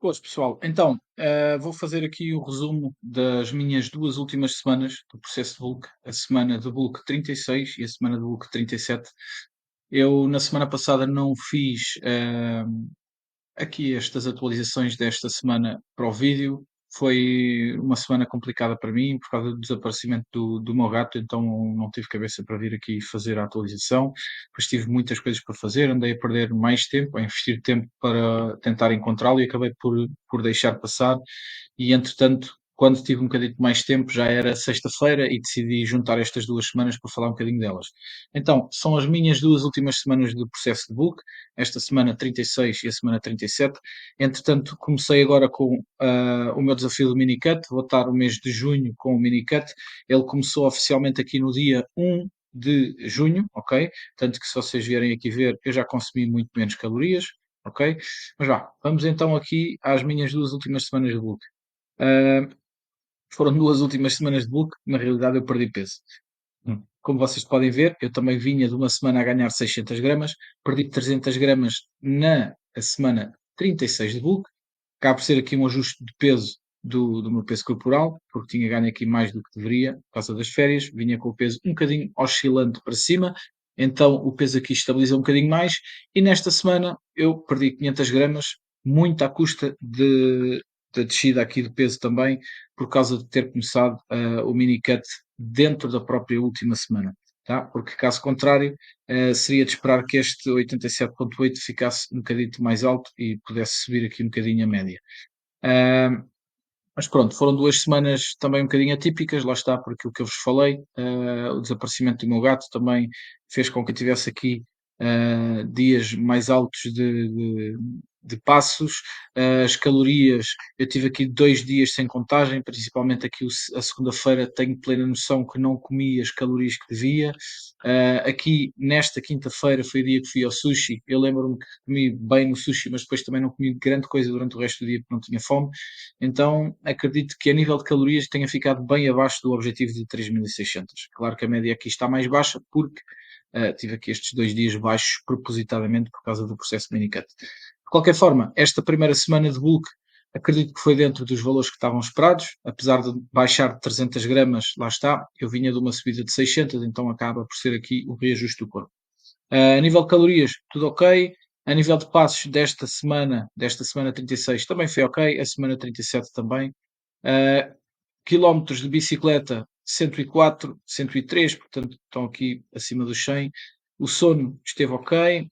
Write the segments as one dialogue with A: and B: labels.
A: Boas, pessoal. Então, vou fazer aqui o resumo das minhas duas últimas semanas do processo de bulk, a semana de bulk 36 e a semana de bulk 37. Eu, na semana passada, não fiz aqui estas atualizações desta semana para o vídeo. Foi uma semana complicada para mim por causa do desaparecimento do meu gato, então não tive cabeça para vir aqui fazer a atualização. Depois tive muitas coisas para fazer, andei a perder mais tempo, a investir tempo para tentar encontrá-lo e acabei por deixar passar. E entretanto, quando tive um bocadinho mais tempo, já era sexta-feira e decidi juntar estas duas semanas para falar um bocadinho delas. Então, são as minhas duas últimas semanas do processo de book, esta semana 36 e a semana 37. Entretanto, comecei agora com o meu desafio do minicut, vou estar o mês de junho com o minicut. Ele começou oficialmente aqui no dia 1 de junho, ok? Tanto que se vocês vierem aqui ver, eu já consumi muito menos calorias, ok? Mas vá, vamos então aqui às minhas duas últimas semanas de book. Uh, Foram duas últimas semanas de book, na realidade eu perdi peso. Como vocês podem ver, eu também vinha de uma semana a ganhar 600 gramas, perdi 300 gramas na semana 36 de bulk, acaba por ser aqui um ajuste de peso do meu peso corporal, porque tinha ganho aqui mais do que deveria por causa das férias, vinha com o peso um bocadinho oscilante para cima, então o peso aqui estabiliza um bocadinho mais, e nesta semana eu perdi 500 gramas, muito à custa da descida aqui de peso também, por causa de ter começado o mini cut dentro da própria última semana. Tá? Porque caso contrário, seria de esperar que este 87.8 ficasse um bocadinho mais alto e pudesse subir aqui um bocadinho a média. Uh, mas pronto, foram duas semanas também um bocadinho atípicas, lá está, por aquilo que eu vos falei. O desaparecimento do meu gato também fez com que eu tivesse aqui dias mais altos de passos. As calorias, eu tive aqui 2 dias sem contagem, principalmente aqui a segunda-feira tenho plena noção que não comi as calorias que devia. Aqui nesta quinta-feira foi o dia que fui ao sushi. Eu lembro-me que comi bem no sushi, mas depois também não comi grande coisa durante o resto do dia porque não tinha fome. Então acredito que a nível de calorias tenha ficado bem abaixo do objetivo de 3.600. Claro que a média aqui está mais baixa porque tive aqui estes 2 dias baixos propositadamente por causa do processo de minicut. De qualquer forma, esta primeira semana de bulk acredito que foi dentro dos valores que estavam esperados, apesar de baixar de 300 gramas, lá está, eu vinha de uma subida de 600, então acaba por ser aqui o reajuste do corpo. A nível de calorias, tudo ok. A nível de passos desta semana 36 também foi ok, a semana 37 também. Uh, Quilómetros de bicicleta 104, 103, portanto estão aqui acima dos 100. O sono esteve ok.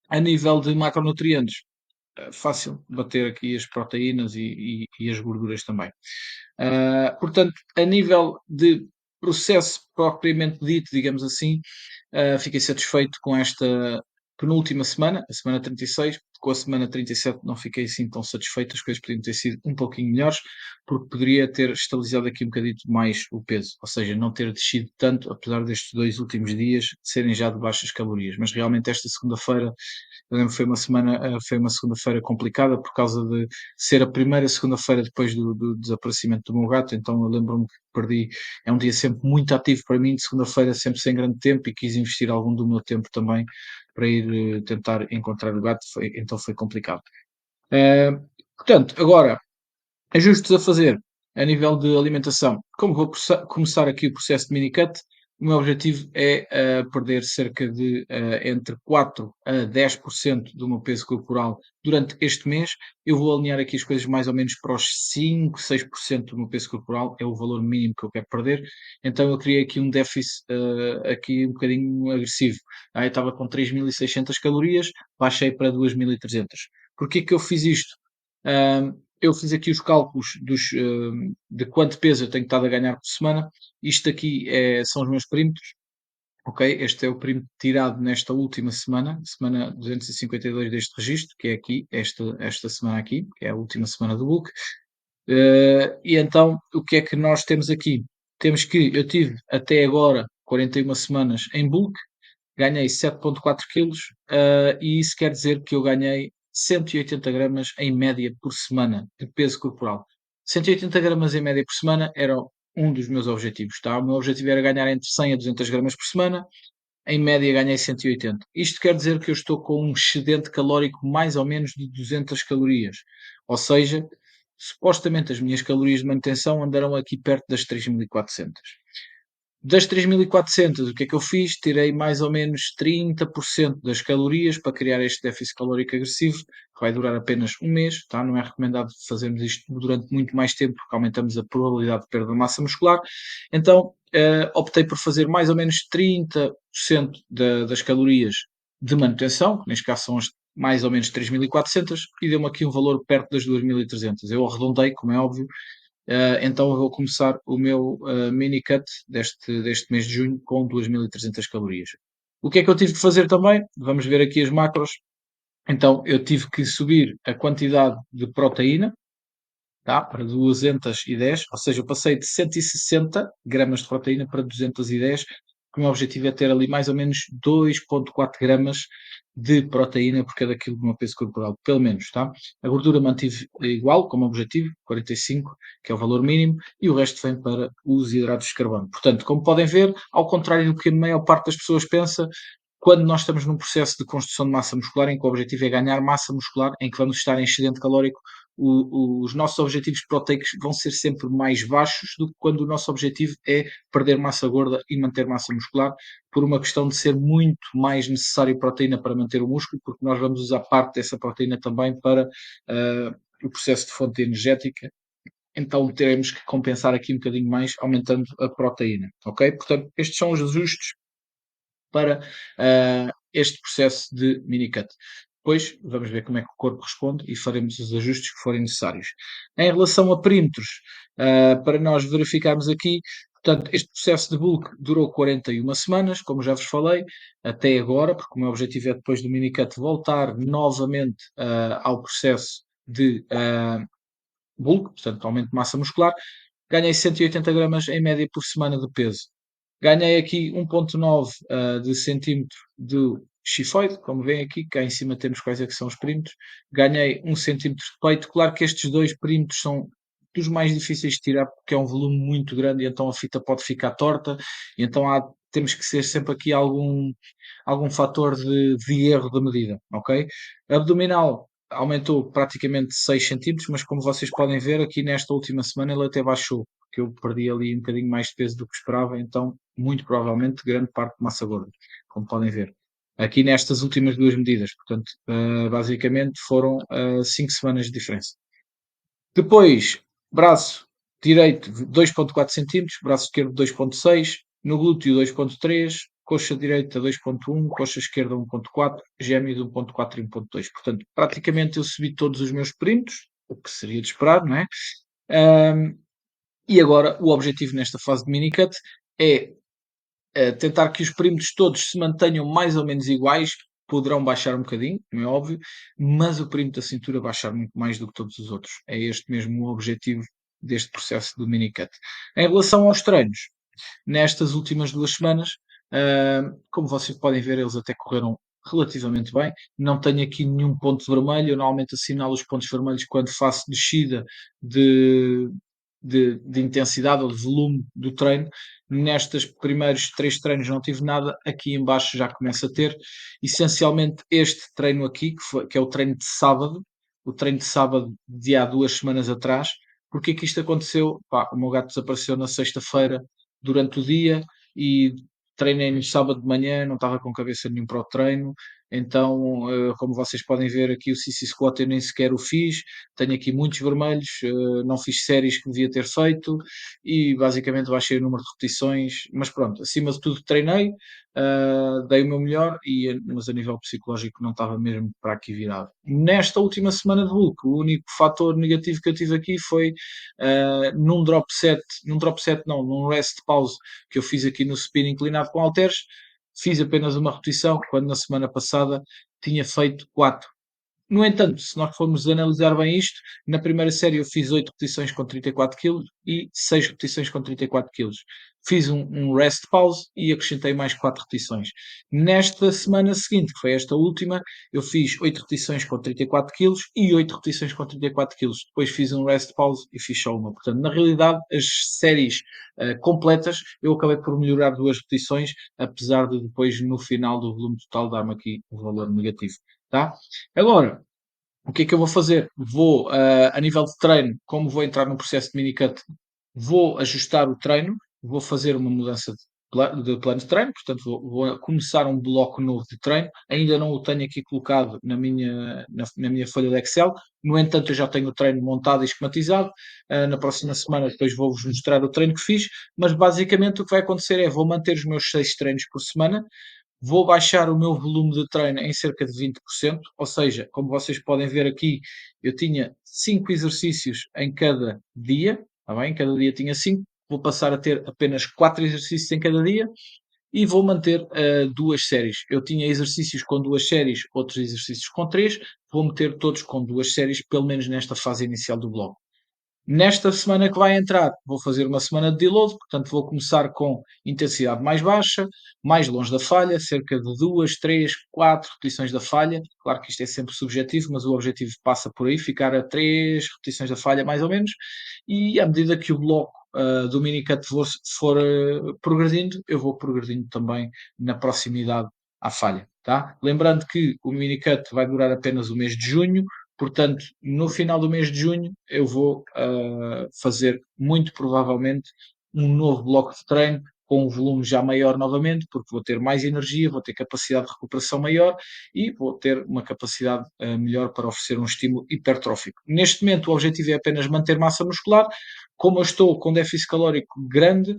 A: A nível de macronutrientes, fácil bater aqui as proteínas e as gorduras também. Portanto, a nível de processo propriamente dito, digamos assim, fiquei satisfeito com esta penúltima semana, a semana 36. Com a semana 37 não fiquei assim tão satisfeito, as coisas podiam ter sido um pouquinho melhores, porque poderia ter estabilizado aqui um bocadinho mais o peso, ou seja, não ter descido tanto, apesar destes 2 últimos dias serem já de baixas calorias. Mas realmente esta segunda-feira, eu lembro que foi uma segunda-feira complicada por causa de ser a primeira segunda-feira depois do desaparecimento do meu gato, então eu lembro-me que perdi, é um dia sempre muito ativo para mim, de segunda-feira sempre sem grande tempo e quis investir algum do meu tempo também para ir tentar encontrar o gato, então foi complicado. Eh, Portanto, agora, ajustes a fazer a nível de alimentação. Como vou começar aqui o processo de minicut, o meu objetivo é perder cerca de entre 4 a 10% do meu peso corporal durante este mês. Eu vou alinhar aqui as coisas mais ou menos para os 5, 6% do meu peso corporal, é o valor mínimo que eu quero perder. Então eu criei aqui um déficit aqui um bocadinho agressivo. Eu estava com 3.600 calorias, baixei para 2.300. Porquê que eu fiz isto? Eu fiz aqui os cálculos de quanto peso eu tenho estado a ganhar por semana. Isto aqui são os meus perímetros, ok? Este é o perímetro tirado nesta última semana, semana 252 deste registro, que é aqui, esta semana aqui, que é a última semana do book. E então, o que é que nós temos aqui? Temos que eu tive até agora 41 semanas em bulk, ganhei 7,4 quilos, e isso quer dizer que eu ganhei 180 gramas em média por semana de peso corporal. 180 gramas em média por semana era um dos meus objetivos, tá? O meu objetivo era ganhar entre 100 a 200 gramas por semana. em média ganhei 180. Isto quer dizer que eu estou com um excedente calórico mais ou menos de 200 calorias. Ou seja, supostamente as minhas calorias de manutenção andarão aqui perto das 3.400. Das 3.400, o que é que eu fiz? Tirei mais ou menos 30% das calorias para criar este déficit calórico agressivo, que vai durar apenas um mês, tá? Não é recomendado fazermos isto durante muito mais tempo, porque aumentamos a probabilidade de perda de massa muscular. Então, optei por fazer mais ou menos 30% das calorias de manutenção, que neste caso são as mais ou menos 3.400, e deu-me aqui um valor perto das 2.300. Eu arredondei, como é óbvio, então eu vou começar o meu mini cut deste mês de junho com 2.300 calorias. O que é que eu tive que fazer também? Vamos ver aqui as macros. Então eu tive que subir a quantidade de proteína, tá? Para 210, ou seja, eu passei de 160 gramas de proteína para 210, que o meu objetivo é ter ali mais ou menos 2,4 gramas de proteína por cada quilo do meu peso corporal, pelo menos, tá? A gordura mantive igual, como objetivo, 45, que é o valor mínimo, e o resto vem para os hidratos de carbono. Portanto, como podem ver, ao contrário do que a maior parte das pessoas pensa, quando nós estamos num processo de construção de massa muscular, em que o objetivo é ganhar massa muscular, em que vamos estar em excedente calórico, os nossos objetivos proteicos vão ser sempre mais baixos do que quando o nosso objetivo é perder massa gorda e manter massa muscular, por uma questão de ser muito mais necessário proteína para manter o músculo, porque nós vamos usar parte dessa proteína também para o processo de fonte energética. Então teremos que compensar aqui um bocadinho mais, aumentando a proteína, ok? Portanto, estes são os ajustes para este processo de mini-cut. Depois vamos ver como é que o corpo responde e faremos os ajustes que forem necessários. Em relação a perímetros, para nós verificarmos aqui, portanto, este processo de bulk durou 41 semanas, como já vos falei, até agora, porque o meu objetivo é depois do mini-cut voltar novamente ao processo de bulk, portanto, aumento de massa muscular. Ganhei 180 gramas em média por semana de peso. Ganhei aqui 1,9 de centímetro de xifoide, como veem aqui, cá em cima temos quais é que são os perímetros. Ganhei 1 centímetro de peito. Claro que estes dois perímetros são dos mais difíceis de tirar porque é um volume muito grande e então a fita pode ficar torta. E então temos que ser sempre aqui algum fator de erro da medida, ok? Abdominal aumentou praticamente 6 centímetros, mas como vocês podem ver aqui nesta última semana ele até baixou, porque eu perdi ali um bocadinho mais de peso do que esperava, então muito provavelmente grande parte de massa gorda, como podem ver. Aqui nestas últimas duas medidas, portanto, basicamente foram 5 semanas de diferença. Depois, braço direito 2,4 centímetros, braço esquerdo 2,6, no glúteo 2,3, coxa direita 2,1, coxa esquerda 1,4, gêmeo de 1,4 e 1,2. Portanto, praticamente eu subi todos os meus perímetros, o que seria de esperar, não é? E agora o objetivo nesta fase de mini-cut é tentar que os perímetros todos se mantenham mais ou menos iguais, poderão baixar um bocadinho, como é óbvio, mas o perímetro da cintura baixar muito mais do que todos os outros. É este mesmo o objetivo deste processo do mini-cut. Em relação aos treinos, nestas últimas 2 semanas, como vocês podem ver, eles até correram relativamente bem. Não tenho aqui nenhum ponto vermelho. Eu normalmente assinalo os pontos vermelhos quando faço descida de, de intensidade ou de volume do treino. Nestes primeiros 3 treinos não tive nada. Aqui embaixo já começo a ter. Essencialmente este treino aqui, que é o treino de sábado. O treino de sábado de há 2 semanas atrás. Porque é que isto aconteceu? Pá, o meu gato desapareceu na sexta-feira durante o dia e treinei no sábado de manhã, não estava com cabeça nenhum para o treino, então, como vocês podem ver aqui, o CC Squat eu nem sequer o fiz, tenho aqui muitos vermelhos, não fiz séries que devia ter feito e basicamente baixei o número de repetições, mas pronto, acima de tudo treinei, dei o meu melhor, mas a nível psicológico não estava mesmo para aqui virado. Nesta última semana de bulk, o único fator negativo que eu tive aqui foi num rest pause que eu fiz aqui no supino inclinado com halteres, fiz apenas uma repetição, quando na semana passada tinha feito 4. No entanto, se nós formos analisar bem isto, na primeira série eu fiz 8 repetições com 34 kg e 6 repetições com 34 kg. fiz um rest pause e acrescentei mais 4 repetições. Nesta semana seguinte, que foi esta última, eu fiz 8 repetições com 34 quilos e 8 repetições com 34 quilos. Depois fiz um rest pause e fiz só uma. Portanto, na realidade, as séries completas, eu acabei por melhorar 2 repetições, apesar de depois, no final do volume total, dar-me aqui um valor negativo. Tá? Agora, o que é que eu vou fazer? Vou, a nível de treino, como vou entrar num processo de mini cut, vou ajustar o treino, vou fazer uma mudança de plano de treino, portanto vou começar um bloco novo de treino. Ainda não o tenho aqui colocado na minha folha de Excel, no entanto eu já tenho o treino montado e esquematizado. Na próxima semana depois vou-vos mostrar o treino que fiz, mas basicamente o que vai acontecer é vou manter os meus 6 treinos por semana, vou baixar o meu volume de treino em cerca de 20%, ou seja, como vocês podem ver aqui, eu tinha 5 exercícios em cada dia, está bem? Cada dia tinha 5, vou passar a ter apenas 4 exercícios em cada dia e vou manter 2 séries. Eu tinha exercícios com 2 séries, outros exercícios com 3, vou meter todos com 2 séries, pelo menos nesta fase inicial do bloco. Nesta semana que vai entrar, vou fazer uma semana de deload, portanto vou começar com intensidade mais baixa, mais longe da falha, cerca de 2, 3, 4 repetições da falha. Claro que isto é sempre subjetivo, mas o objetivo passa por aí, ficar a 3 repetições da falha mais ou menos, e à medida que o bloco do minicut for progredindo, eu vou progredindo também na proximidade à falha. Tá? Lembrando que o minicut vai durar apenas o mês de junho, portanto, no final do mês de junho, eu vou fazer, muito provavelmente, um novo bloco de treino com um volume já maior novamente, porque vou ter mais energia, vou ter capacidade de recuperação maior e vou ter uma capacidade melhor para oferecer um estímulo hipertrófico. Neste momento, o objetivo é apenas manter massa muscular. Como eu estou com déficit calórico grande,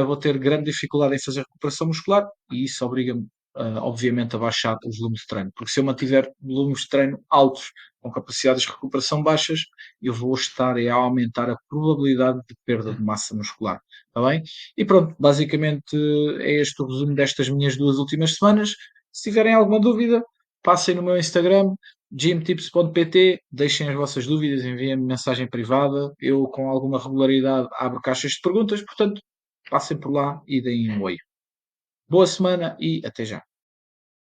A: vou ter grande dificuldade em fazer recuperação muscular e isso obriga-me, obviamente, a baixar o volume de treino. Porque se eu mantiver volumes de treino altos com capacidades de recuperação baixas, eu vou estar a aumentar a probabilidade de perda de massa muscular. Está bem? E pronto, basicamente é este o resumo destas minhas 2 últimas semanas. Se tiverem alguma dúvida, passem no meu Instagram, gymtips.pt, deixem as vossas dúvidas, enviem-me mensagem privada. Eu, com alguma regularidade, abro caixas de perguntas, portanto, passem por lá e deem um oi. Boa semana e até já.